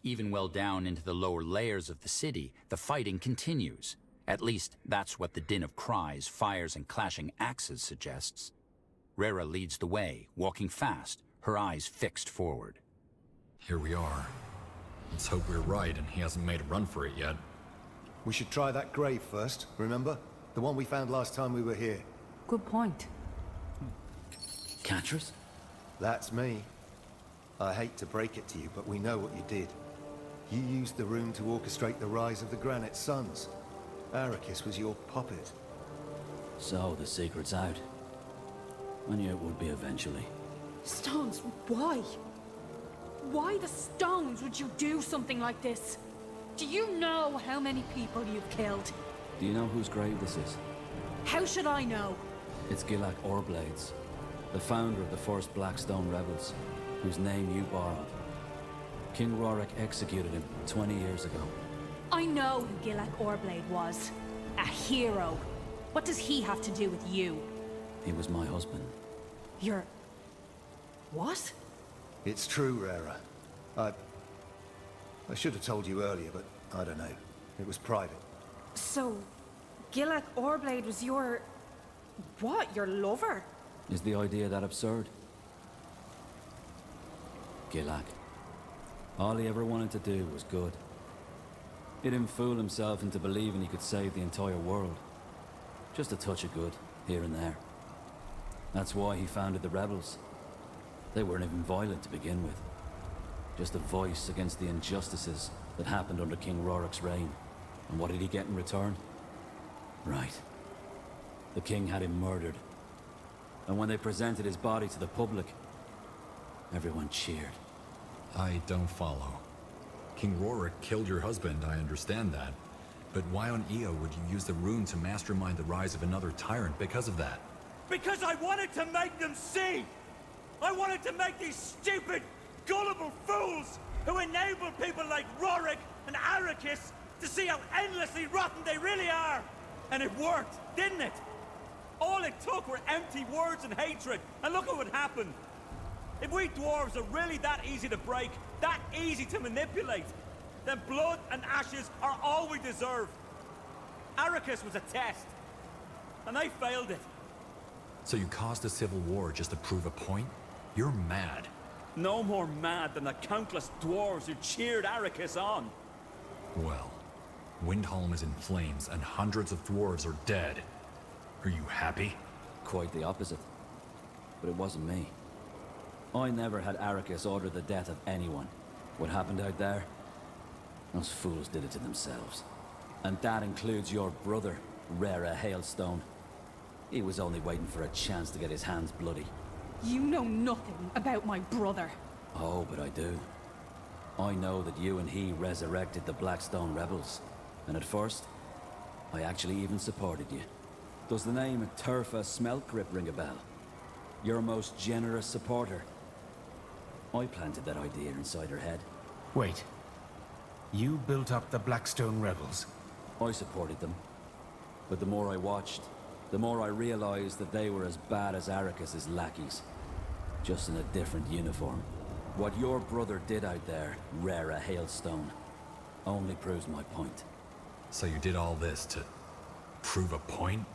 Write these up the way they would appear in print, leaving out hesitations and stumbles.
Even well down into the lower layers of the city, the fighting continues. At least, that's what the din of cries, fires, and clashing axes suggests. Rera leads the way, walking fast, her eyes fixed forward. Here we are. Let's hope we're right and he hasn't made a run for it yet. We should try that grave first, remember? The one we found last time we were here. Good point. Catchers? That's me. I hate to break it to you, but we know what you did. You used the rune to orchestrate the rise of the Granite Suns. Arrakis was your puppet. So, the secret's out. I knew it would be eventually. Stones, why? Why the stones would you do something like this? Do you know how many people you've killed? Do you know whose grave this is? How should I know? It's Gilak Orblades, the founder of the first Blackstone rebels, whose name you borrowed. King Rorick executed him 20 years ago. I know who Gilak Orblade was. A hero. What does he have to do with you? He was my husband. You're... what? It's true, Rera. I should have told you earlier, but I don't know. It was private. So, Gilak Orblade was your... what? Your lover? Is the idea that absurd? Gilak. All he ever wanted to do was good. He didn't fool himself into believing he could save the entire world. Just a touch of good, here and there. That's why he founded the rebels. They weren't even violent to begin with. Just a voice against the injustices that happened under King Rorick's reign. And what did he get in return? Right. The king had him murdered. And when they presented his body to the public, everyone cheered. I don't follow. King Rorick killed your husband, I understand that. But why on Io would you use the rune to mastermind the rise of another tyrant because of that? Because I wanted to make them see! I wanted to make these stupid, gullible fools who enable people like Rorick and Arrakis to see how endlessly rotten they really are! And it worked, didn't it? All it took were empty words and hatred, and look at what happened. If we dwarves are really that easy to break, that easy to manipulate, then blood and ashes are all we deserve. Arrakis was a test, and they failed it. So you caused a civil war just to prove a point? You're mad. No more mad than the countless dwarves who cheered Arrakis on. Well, Windholme is in flames and hundreds of dwarves are dead. Are you happy? Quite the opposite. But it wasn't me. I never had Arrakis order the death of anyone. What happened out there? Those fools did it to themselves. And that includes your brother, Rera Hailstone. He was only waiting for a chance to get his hands bloody. You know nothing about my brother. Oh, but I do. I know that you and he resurrected the Blackstone rebels. And at first, I actually even supported you. Does the name Turfa Smeltgrip ring a bell? Your most generous supporter. I planted that idea inside her head. Wait. You built up the Blackstone rebels? I supported them. But the more I watched, the more I realized that they were as bad as Arrakis' lackeys. Just in a different uniform. What your brother did out there, Rera Hailstone, only proves my point. So you did all this to prove a point?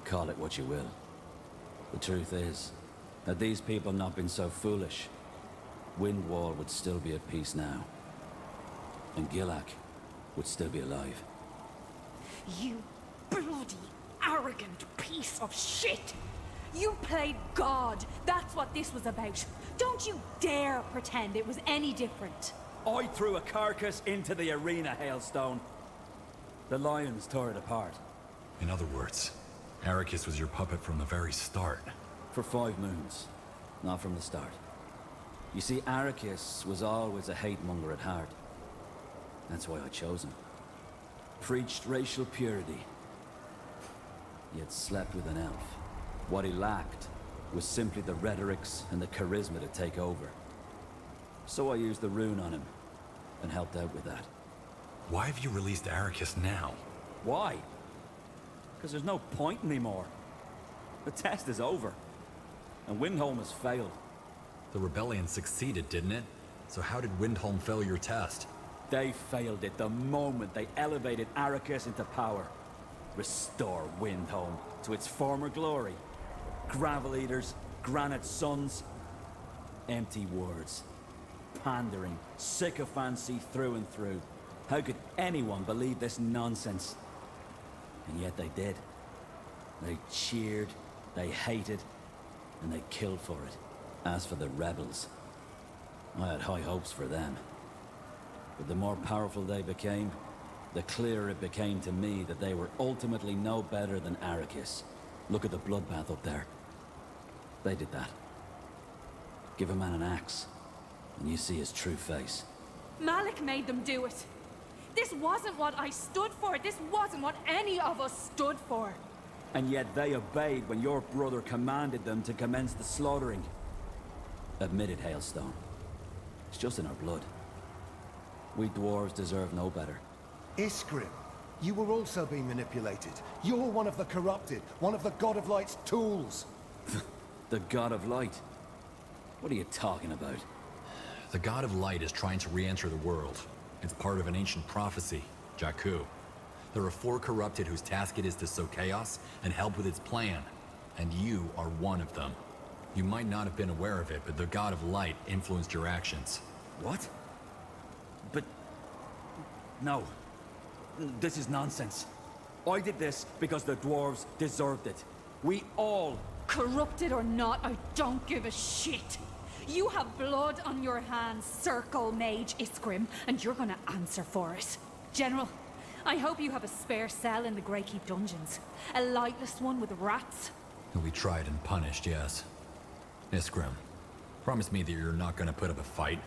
Call it what you will. The truth is, had these people not been so foolish, Windwall would still be at peace now. And Gilak would still be alive. You bloody, arrogant piece of shit! You played God! That's what this was about! Don't you dare pretend it was any different! I threw a carcass into the arena, Hailstone. The lions tore it apart. In other words, Arrakis was your puppet from the very start. For 5 moons. Not from the start. You see, Arrakis was always a hate-monger at heart. That's why I chose him. Preached racial purity. Yet slept with an elf. What he lacked was simply the rhetorics and the charisma to take over. So I used the rune on him, and helped out with that. Why have you released Arrakis now? Why? Because there's no point anymore. The test is over. And Windholme has failed. The rebellion succeeded, didn't it? So how did Windholme fail your test? They failed it the moment they elevated Arrakis into power. Restore Windholme to its former glory. Gravel Eaters, Granite Sons. Empty words. Pandering, sycophancy through and through. How could anyone believe this nonsense? And yet they did. They cheered, they hated, and they killed for it. As for the rebels, I had high hopes for them. But the more powerful they became, the clearer it became to me that they were ultimately no better than Arrakis. Look at the bloodbath up there. They did that. Give a man an axe, and you see his true face. Malik made them do it. This wasn't what I stood for. This wasn't what any of us stood for. And yet they obeyed when your brother commanded them to commence the slaughtering. Admit it, Hailstone. It's just in our blood. We dwarves deserve no better. Isgrimm, you were also being manipulated. You're one of the corrupted, one of the God of Light's tools. The God of Light? What are you talking about? The God of Light is trying to re-enter the world. It's part of an ancient prophecy, Jakku. There are 4 corrupted whose task it is to sow chaos and help with its plan. And you are one of them. You might not have been aware of it, but the God of Light influenced your actions. What? But... no. This is nonsense. I did this because the dwarves deserved it. We all... Corrupted or not, I don't give a shit. You have blood on your hands, Circle Mage Isgrimm, and you're gonna answer for it. General, I hope you have a spare cell in the Greykeep dungeons. A lightless one with rats. You'll be tried and punished, yes. Isgrimm, promise me that you're not gonna put up a fight.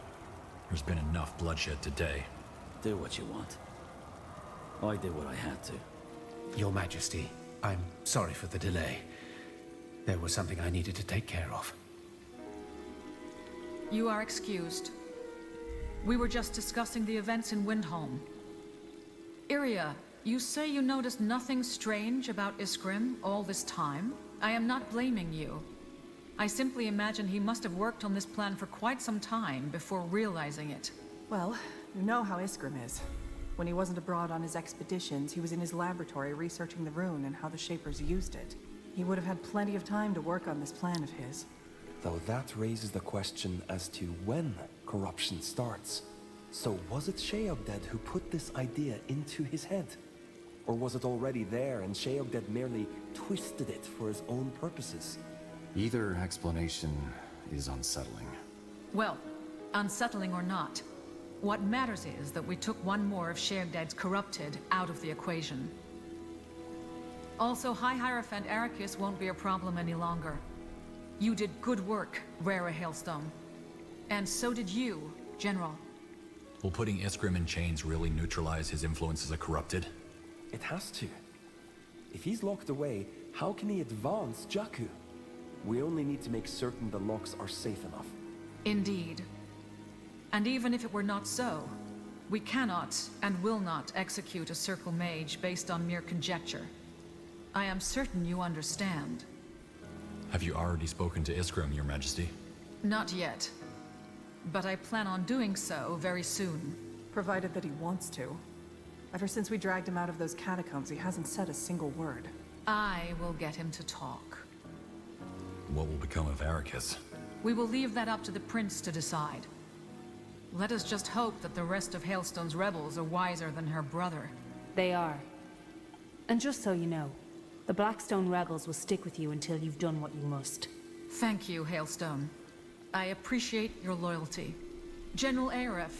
There's been enough bloodshed today. Do what you want. I did what I had to. Your Majesty, I'm sorry for the delay. There was something I needed to take care of. You are excused. We were just discussing the events in Windholme. Iria, you say you noticed nothing strange about Isgrimm all this time? I am not blaming you. I simply imagine he must have worked on this plan for quite some time before realizing it. Well, you know how Isgrimm is. When he wasn't abroad on his expeditions, he was in his laboratory researching the rune and how the Shapers used it. He would have had plenty of time to work on this plan of his. Though that raises the question as to when corruption starts. So was it Sheogded who put this idea into his head? Or was it already there and Sheogded merely twisted it for his own purposes? Either explanation is unsettling. Well, unsettling or not, what matters is that we took one more of Sheogdad's corrupted out of the equation. Also, High Hierophant Arrakis won't be a problem any longer. You did good work, Rara Hailstone. And so did you, General. Will putting Isgrimm in chains really neutralize his influence as a corrupted? It has to. If he's locked away, how can he advance Jakku? We only need to make certain the locks are safe enough. Indeed. And even if it were not so, we cannot and will not execute a Circle Mage based on mere conjecture. I am certain you understand. Have you already spoken to Isgrimm, Your Majesty? Not yet. But I plan on doing so very soon. Provided that he wants to. Ever since we dragged him out of those catacombs, he hasn't said a single word. I will get him to talk. What will become of Arrakis? We will leave that up to the Prince to decide. Let us just hope that the rest of Hailstone's rebels are wiser than her brother. They are. And just so you know, the Blackstone rebels will stick with you until you've done what you must. Thank you, Hailstone. I appreciate your loyalty. General Aref,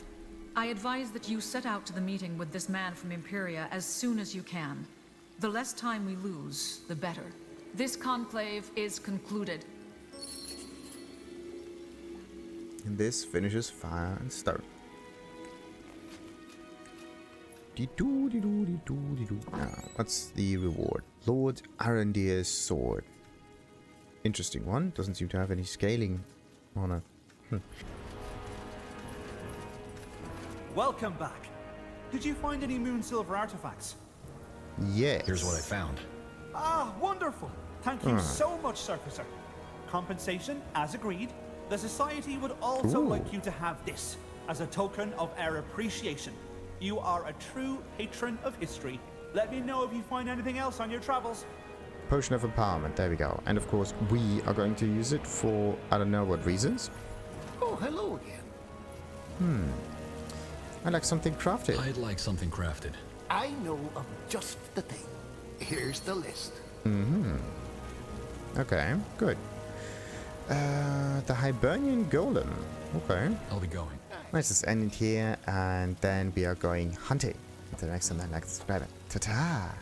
I advise that you set out to the meeting with this man from Imperia as soon as you can. The less time we lose, the better. This conclave is concluded. And this finishes Fire and Stone. Now, what's the reward? Lord Arandir's sword. Interesting one. Doesn't seem to have any scaling on it. Welcome back. Did you find any moon silver artifacts? Yes. Here's what I found. Ah, wonderful. Thank you so much, Surfacer. Compensation, as agreed. The Society would also like you to have this. as a token of our appreciation. You are a true patron of history. Let me know if you find anything else on your travels. Potion of Empowerment, there we go. And of course, we are going to use it for, I don't know what reasons. Oh, hello again. I like something crafted. I'd like something crafted. I know of just the thing. Here's the list. Okay, good. The Hibernian Golem. Okay. I'll be going. Let's just end it here, and then we are going hunting. Until next time, like, subscribe. Ta-ta!